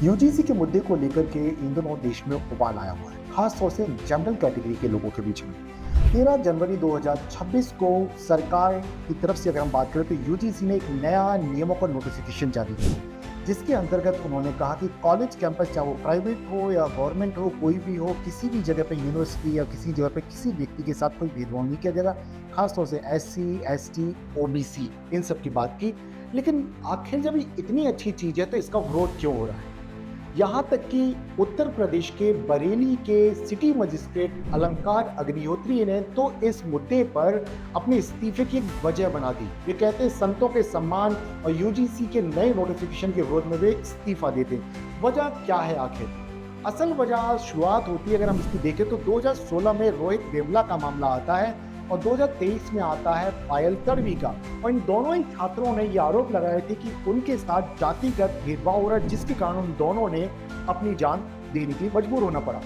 UGC के मुद्दे को लेकर के इन दिनों देश में उबाल आया हुआ है, खास तौर से जनरल कैटेगरी के लोगों के बीच में। 13 जनवरी 2026 को सरकार की तरफ से अगर हम बात करें तो यूजीसी ने एक नया नियमों का नोटिफिकेशन जारी किया, जिसके अंतर्गत उन्होंने कहा कि कॉलेज कैंपस, चाहे वो प्राइवेट हो या गवर्नमेंट हो, कोई भी हो, किसी भी जगह पे यूनिवर्सिटी या किसी जगह पे किसी व्यक्ति के साथ कोई भेदभाव नहीं किया जाएगा। खासतौर से SC, ST, OBC इन सब की बात की। लेकिन आखिर जब ये इतनी अच्छी चीज़ है तो इसका विरोध क्यों हो रहा है? यहाँ तक कि उत्तर प्रदेश के बरेली के सिटी मजिस्ट्रेट अलंकार अग्निहोत्री ने तो इस मुद्दे पर अपने इस्तीफे की एक वजह बना दी। वे कहते हैं संतों के सम्मान और यूजीसी के नए नोटिफिकेशन के विरोध में वे इस्तीफा देते। वजह क्या है आखिर? असल वजह शुरुआत होती है, अगर हम इसकी देखें तो 2016 में रोहित वेमुला का मामला आता है और 2023 में आता है पायल तड़वी का। और इन दोनों ही छात्रों ने ये आरोप लगाए थे कि उनके साथ जातिगत भेदभाव हो रहा है, जिसके कारण उन दोनों ने अपनी जान देने के लिए मजबूर होना पड़ा।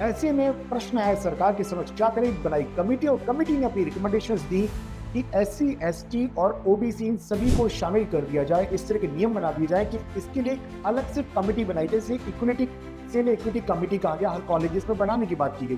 ऐसे में प्रश्न है सरकार के समक्ष, क्या करें? बनाई कमेटी और कमेटी ने अपनी रिकमेंडेशंस दी कि SC, ST और OBC इन सभी को शामिल कर दिया जाए, इस तरह के नियम बना दिए जाए कि इसके लिए अलग से कमेटी बनाई जाए। इक्विटी कमेटी कहा गया, हर कॉलेजेस में बनाने की बात की गई।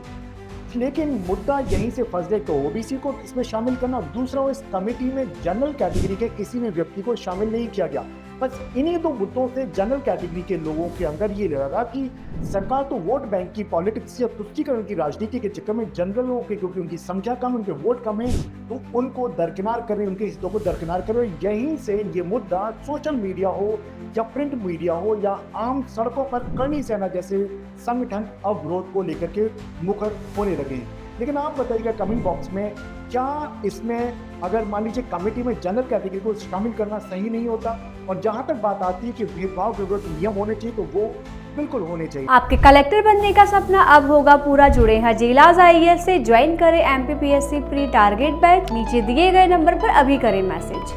लेकिन मुद्दा यहीं से फंस गया, तो OBC को इसमें शामिल करना, दूसरा इस कमेटी में जनरल कैटेगरी के किसी भी व्यक्ति को शामिल नहीं किया गया। बस इन्हीं दो मुद्दों से जनरल कैटेगरी के लोगों के अंदर ये लगा कि सरकार तो वोट बैंक की पॉलिटिक्स या तुष्टीकरण की राजनीति के चक्कर में जनरलों के, क्योंकि उनकी संख्या कम, उनके वोट कम है, तो उनको दरकिनार कर रहे, उनके हितों को दरकिनार कर रहे। यहीं से ये मुद्दा सोशल मीडिया हो या प्रिंट मीडिया हो या आम सड़कों पर करनी सेना जैसे संगठन अब विरोध को लेकर के मुखर होने लगे हैं। लेकिन आप बताइएगा कमेंट बॉक्स में, क्या इसमें अगर मान लीजिए कमेटी में जनरल कैटेगरी को शामिल करना सही नहीं होता? और जहां तक बात आती है कि भेदभाव के विरुद्ध नियम होने चाहिए, तो वो बिल्कुल होने चाहिए। आपके कलेक्टर बनने का सपना अब होगा पूरा। जुड़े हैं जिलाज IAS से, ज्वाइन करें MPPSC प्री टारगेट बैच। नीचे दिए गए नंबर पर अभी करें मैसेज।